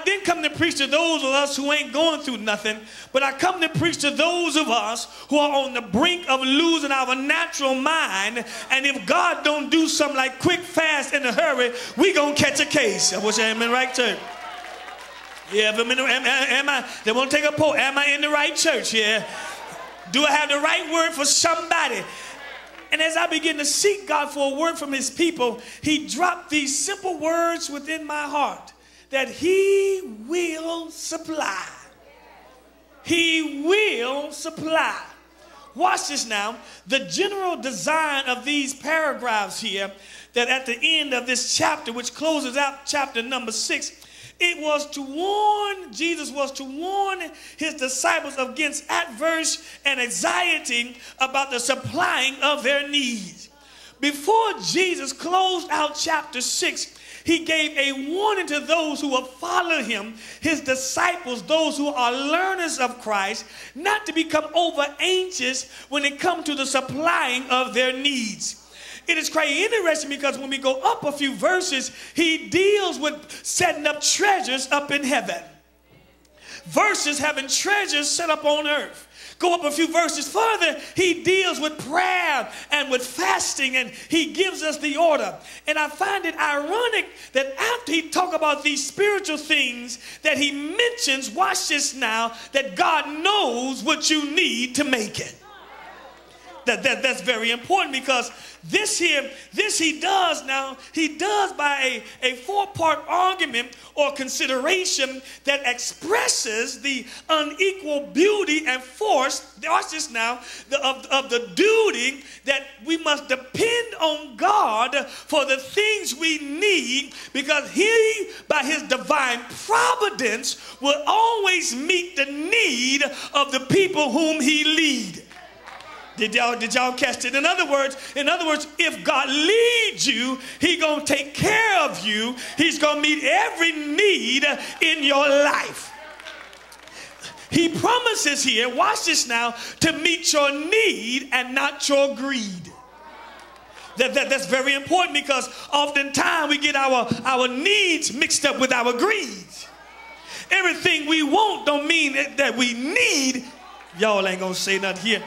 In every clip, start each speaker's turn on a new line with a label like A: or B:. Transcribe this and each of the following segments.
A: didn't come to preach to those of us who ain't going through nothing, but I come to preach to those of us who are on the brink of losing our natural mind. And if God don't do something like quick, fast, in a hurry, we gonna catch a case. I wish I am in the right church. Yeah, they want to take a poll. Am I in the right church? Yeah. Do I have the right word for somebody? And as I begin to seek God for a word from his people, he dropped these simple words within my heart that he will supply. He will supply. Watch this now. The general design of these paragraphs here, that at the end of this chapter, which closes out chapter number 6, it was to warn, Jesus was to warn his disciples against adverse and anxiety about the supplying of their needs. Before Jesus closed out chapter 6, he gave a warning to those who will follow him, his disciples, those who are learners of Christ, not to become over anxious when it comes to the supplying of their needs. It is quite interesting because when we go up a few verses, he deals with setting up treasures up in heaven versus having treasures set up on earth. Go up a few verses further, he deals with prayer and with fasting, and he gives us the order. And I find it ironic that after he talks about these spiritual things that he mentions, watch this now, that God knows what you need to make it. That's very important, because this he does now, he does by a four-part argument or consideration that expresses the unequal beauty and force, watch this now, of the duty that we must depend on God for the things we need, because he, by his divine providence, will always meet the need of the people whom he leads. Did y'all catch it? In other words, if God leads you, he's going to take care of you. He's going to meet every need in your life. He promises here, watch this now, to meet your need and not your greed. That's very important, because oftentimes we get our needs mixed up with our greeds. Everything we want don't mean that we need. Y'all ain't going to say nothing here.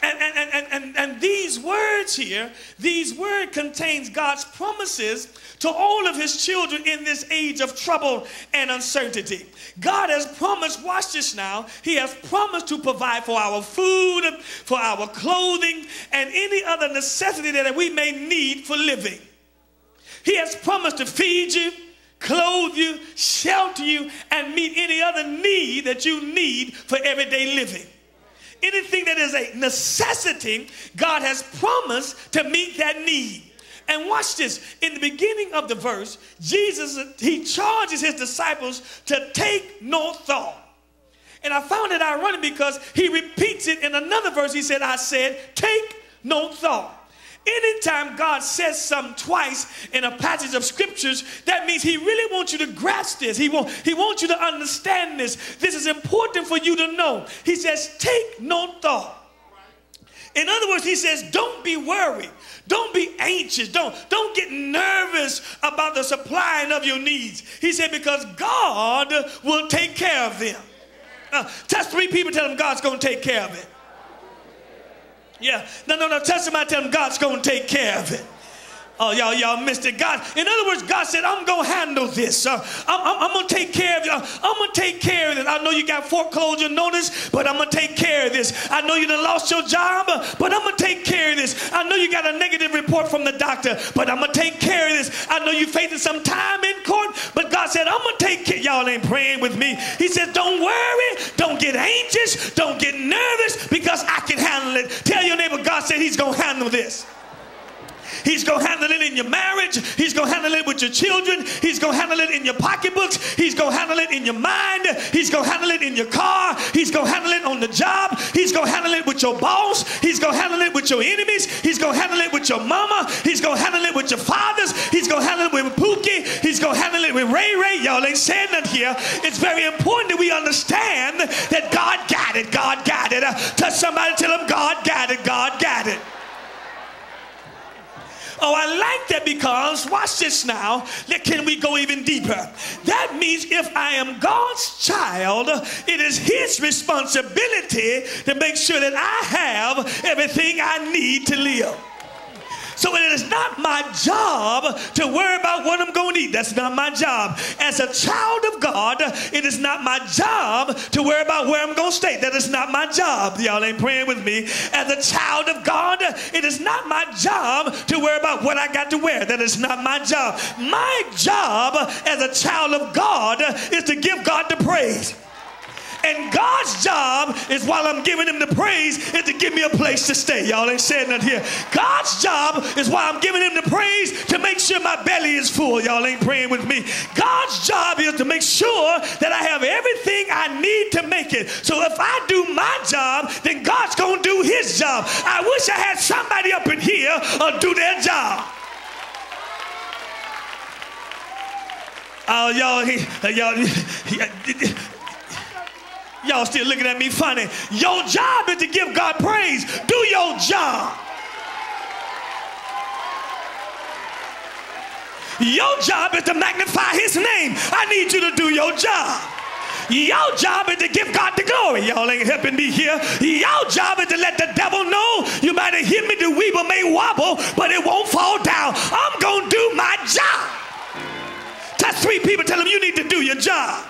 A: And these words here, these words contains God's promises to all of his children in this age of trouble and uncertainty. God has promised, watch this now, he has promised to provide for our food, for our clothing, and any other necessity that we may need for living. He has promised to feed you, clothe you, shelter you, and meet any other need that you need for everyday living. Anything that is a necessity, God has promised to meet that need. And watch this. In the beginning of the verse, Jesus, he charges his disciples to take no thought. And I found it ironic because he repeats it in another verse. He said, I said, take no thought. Anytime God says something twice in a passage of scriptures, that means he really wants you to grasp this. He wants you to understand this. This is important for you to know. He says, take no thought. In other words, he says, don't be worried. Don't be anxious. Don't get nervous about the supplying of your needs. He said, because God will take care of them. Touch 3 people, tell them God's going to take care of it. Yeah, no, tell somebody, tell them God's going to take care of it. Oh, y'all missed it. God, in other words, God said, I'm going to handle this. I'm going to take care of you. I'm going to take care of this. I know you got foreclosure notice, but I'm going to take care of this. I know you done lost your job, but I'm going to take care of this. I know you got a negative report from the doctor, but I'm going to take care of this. I know you're facing some time in court, but God said, I'm going to take care. Y'all ain't praying with me. He said, don't worry. Don't get anxious. Don't get nervous, because I can handle it. Tell your neighbor, God said he's going to handle this. He's going to handle it in your marriage. He's going to handle it with your children. He's going to handle it in your pocketbooks. He's going to handle it in your mind. He's going to handle it in your car. He's going to handle it on the job. He's going to handle it with your boss. He's going to handle it with your enemies. He's going to handle it with your mama. He's going to handle it with your fathers. He's going to handle it with Pookie. He's going to handle it with Ray Ray. Y'all ain't saying that here. It's very important that we understand that God got it. God got it. Touch somebody, tell them God got it. God got it. Oh, I like that because, watch this now, can we go even deeper? That means if I am God's child, it is his responsibility to make sure that I have everything I need to live. So it is not my job to worry about what I'm going to eat. That's not my job. As a child of God, it is not my job to worry about where I'm going to stay. That is not my job. Y'all ain't praying with me. As a child of God, it is not my job to worry about what I got to wear. That is not my job. My job as a child of God is to give God the praise. And God's job is, while I'm giving him the praise, is to give me a place to stay. Y'all ain't saying that here. God's job is, while I'm giving him the praise, to make sure my belly is full. Y'all ain't praying with me. God's job is to make sure that I have everything I need to make it. So if I do my job, then God's going to do his job. I wish I had somebody up in here do their job. Oh, y'all still looking at me funny. Your job is to give God praise. Do your job. Your job is to magnify his name. I need you to do your job. Your job is to give God the glory. Y'all ain't helping me here. Your job is to let the devil know you might have hit me, the weeble may wobble, but it won't fall down. I'm going to do my job. Touch 3 people, tell them you need to do your job.